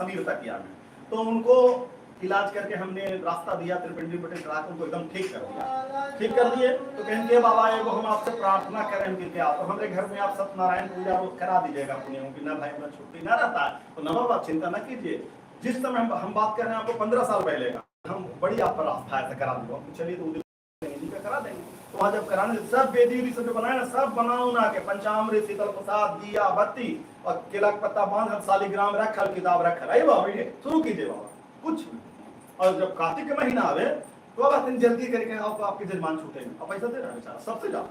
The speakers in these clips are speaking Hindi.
समीर तक किया मैं, तो उनको इलाज करके हमने रास्ता दिया, त्रिपिंडी बटे करा उनको एकदम ठीक कर दिया। ठीक कर दिए तो कहेंगे बाबा एगो हम आपसे प्रार्थना करें कि क्या तो हमारे घर में आप सत्यनारायण पूजा रोज करा दीजिएगा पुण्यों की, ना भाई ना छुट्टी ना रहता है तो ना बाबा चिंता न कीजिए। जिस समय हम बात कर रहे हैं आपको 15 साल पहले का, हम बड़ी आप पर आस्था है करा दूंगा, चलिए तो करा देंगे। तो वहां जब कराने सब वेदी सब बनाए ना, सब बनाओ ना के पंचामृत शीतल प्रसाद दिया बत्ती और केला का पत्ता बांध शालिग्राम रखल किताब रखल है बाबा, शुरू कीजिए बाबा कुछ। और जब कार्तिक के महीना आवे तो अब आप जल्दी करके आओ तो आपके जजमान छूटेंगे और पैसा दे रहा है बेचारा सबसे ज्यादा।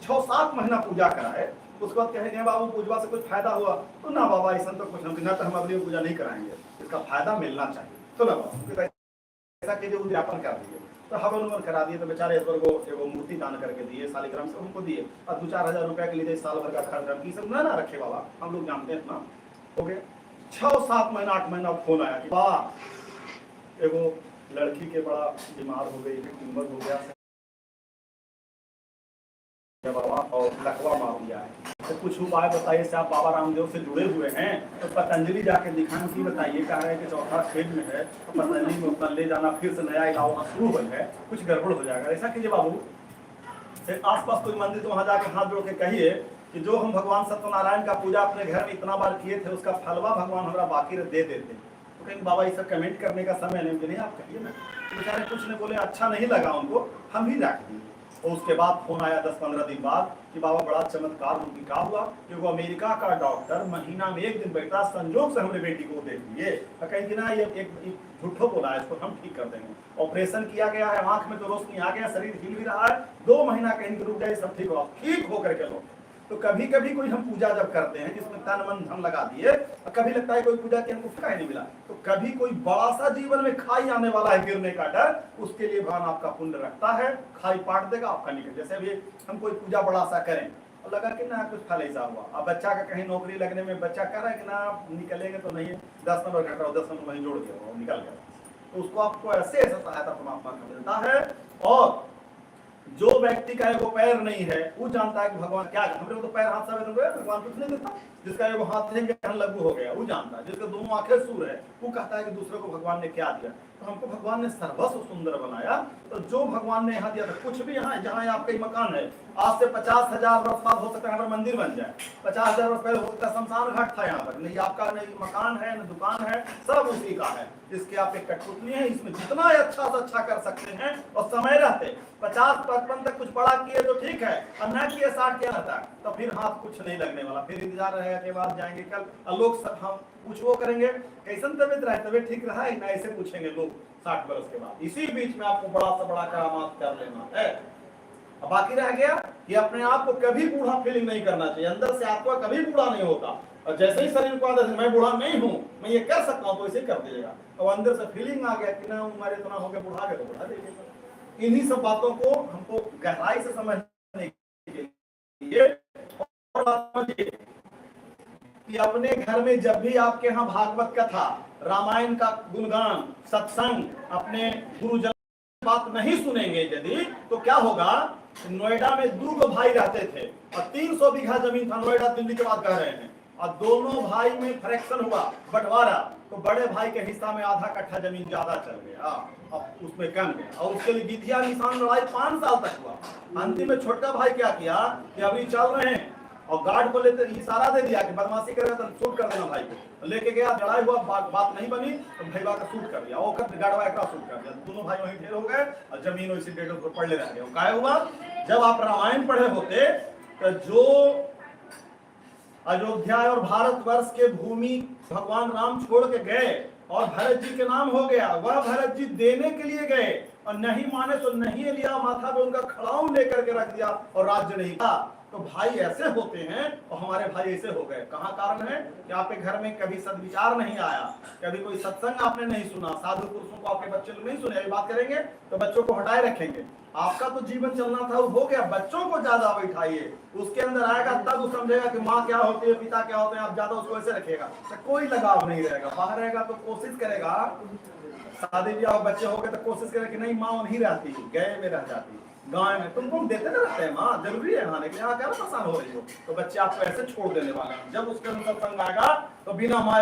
6-7 महीना पूजा कराए, उसके बाद कहेंगे बाबू पूजवा से कुछ फायदा हुआ तो ना बाबा ऐसा तो कुछ ना, तो हम अगली पूजा नहीं कराएंगे, इसका फायदा मिलना चाहिए तो ना बाबा ऐसा कीजिए, उद्यापन कर दीजिए। तो हवन उवन करा दिए तो बेचारे ईश्वर को एगो मूर्ति दान करके दिए, शालिग्राम से उनको दिए और 2-4 हजार रुपया के लिए साल भर का खर्च की सब ना रखे बाबा, हम लोग जानते हैं ना। हो गए 6-7 महीना 8 महीना फोन आया कि वाह एगो लड़की के बड़ा बीमार हो गई, ट्यूमर हो गया बाबा और लकवा मार दिया है, तो कुछ उपाय बताइए से आप बाबा रामदेव से जुड़े हुए हैं तो पतंजलि जाके दिखाने की बताइए। कह रहे हैं कि चौथा स्टेज में है तो पतंजलि में उतना ले जाना, फिर से नया इलाज शुरू हो है, कुछ गड़बड़ हो जाएगा। ऐसा कीजिए बाबू आसपास कोई मंदिर तो वहां जाके हाथ जोड़ के कहिए कि जो हम भगवान सत्यनारायण का पूजा अपने घर में इतना बार किए थे उसका फलवा भगवान हमारा बाकी दे देते। तो कहेंगे बाबा ये सब कमेंट करने का समय नहीं, आप कहिए ना। तो बेचारे कुछ नहीं बोले, अच्छा नहीं लगा उनको, हम ही रख दिए। और उसके बाद फोन आया 10-15 दिन बाद कि बाबा बड़ा चमत्कार उनकी क्या हुआ कि वो अमेरिका का डॉक्टर महीना में 1 दिन बैठा, संजोग से हमने बेटी को देख लिए, कहीं कि ना ये एक झूठो बोला है, इसको हम ठीक कर देंगे। ऑपरेशन किया गया है, आंख में तो रोशनी आ गया, शरीर हिल भी रहा है, 2 महीना कहीं रुक जाए सब ठीक हो, ठीक होकर के लो। तो कभी कभी कोई हम पूजा जब करते हैं जिसमें तन मन धन लगा दिए, कभी लगता है कोई पूजा के हमको फल नहीं मिला, तो कभी कोई बड़ा सा जीवन में खाई आने वाला है गिरने का डर, उसके लिए भगवान आपका पुण्य रखता है, खाई पाट देगा आपका निकल। जैसे भी हम कोई पूजा बड़ा सा करें और लगा कि ना कुछ फल ऐसा हुआ, अब बच्चा का कहीं नौकरी लगने में बच्चा कह रहा है कि ना निकलेंगे तो नहीं, 10 नंबर घटा 10 नंबर वहीं जोड़ दिया और निकल गया, तो उसको आपको ऐसे ऐसा सहायता परमात्मा कर देता है। और जो व्यक्ति का एगो पैर नहीं है वो जानता है कि भगवान क्या, हमरे तो पैर हाथ से भगवान कुछ नहीं देता, जिसका एगो हाथ नहीं लघु हो गया वो जानता है, जिसके दोनों आंखें सूर है वो कहता है कि दूसरे को भगवान ने क्या दिया। तो हमको भगवान ने सर्वस्व सुंदर बनाया, तो जो भगवान ने यहाँ दिया था कुछ भी यहाँ जहाँ आपका मकान है, आज से 50,000 वर्ष बाद हो सकता है यहाँ पर मंदिर बन जाए, 50,000 वर्ष पहले हो सकता है शमशान घाट था यहाँ पर, नहीं आपका नहीं मकान है न दुकान है, सब उसी का है। इसके आप एक कठपुतली है, इसमें जितना अच्छा से अच्छा कर सकते हैं और समय रहते 50-55 तक कुछ बड़ा किए तो ठीक है, और न किए 60 क्या रहता है तो फिर हाथ कुछ नहीं लगने वाला, फिर इंतजार रहेगा के बाद जाएंगे कल लोग हम कुछ वो करेंगे कैसन तबियत रहा है, तबियत ठीक रहा है ना, ऐसे पूछेंगे लोग 60 वर्ष के बाद। इसी बीच में आपको बड़ा से बड़ा करामात कर लेना है। अब बाकी रह गया कि अपने आप को कभी बूढ़ा फीलिंग नहीं करना चाहिए, अंदर से आत्मा कभी बूढ़ा नहीं होता, और जैसे ही शरीर को आदत है मैं बूढ़ा नहीं हूँ, मैं ये कर सकता हूँ, तो इसे कर दीजिएगा। और अंदर से फीलिंग आ गया कि ना उम्र इतना हो गया, बुढ़ा गया तो बुढ़ा दीजिएगा। इन्हीं सब बातों को हमको गहराई से समझने के लिए और कि अपने घर में जब भी आपके यहाँ भागवत कथा, रामायण का गुणगान, सत्संग, अपने गुरुजन बात नहीं सुनेंगे यदि, तो क्या होगा। नोएडा में 2 भाई रहते थे और 300 बीघा जमीन था, नोएडा दिल्ली के बात कह रहे हैं, और दोनों भाई में फ्रैक्शन हुआ बंटवारा, तो बड़े भाई के हिस्सा में आधा कट्ठा जमीन ज्यादा चल गया और उसमें कम गया, और उसके लिए विधिया निशान लड़ाई 5 साल तक हुआ। अंतिम में छोटा भाई क्या किया कि अभी चल रहे हैं और गार्ड को लेते इशारा दे दिया कि बदमाशी करेगा तो शूट कर देना भाई को, लेके गया, लड़ाई हुआ, बात नहीं बनी तो भैया का शूट कर दिया, वो गार्डवा का शूट कर दिया, दोनों भाई वहीं ढेर हो गए और जमीन वैसी डेढ़ पर पड़े रह गए। क्या हुआ, जब आप रामायण पढ़े होते तो जो अयोध्या और भारतवर्ष के भूमि भगवान राम छोड़ के गए और भरत जी के नाम हो गया, वह भरत जी देने के लिए गए और नहीं माने तो नहीं लिया, माथा पे उनका खड़ाऊ लेकर के रख दिया और राज्य नहीं था। तो भाई ऐसे होते हैं और हमारे भाई ऐसे हो गए। कहाँ कारण है कि आपके घर में कभी सद्विचार नहीं आया, कभी कोई सत्संग आपने नहीं सुना, साधु पुरुषों को आपके बच्चे लोग नहीं सुने। अभी बात करेंगे तो बच्चों को हटाए रखेंगे, आपका तो जीवन चलना था वो हो गया, बच्चों को ज्यादा बैठाइए, उसके अंदर आएगा तब वो समझेगा कि माँ क्या होती है, पिता क्या होते हैं, आप ज्यादा उसको ऐसे रखिएगा तो कोई लगाव नहीं रहेगा। बाहर रहेगा तो कोशिश करेगा, शादी ब्याह बच्चे हो गए तो कोशिश करे कि नहीं माँ नहीं रहती, गए में रह जाती, गाँव में तुमको देते ना रहते हैं, माँ जरूरी है आने के लिए, यहाँ क्या परेशान हो रही हो, तो बच्चे आपको ऐसे छोड़ देने वाले हैं। जब उसके अनुसार संग आएगा तो बिना माँ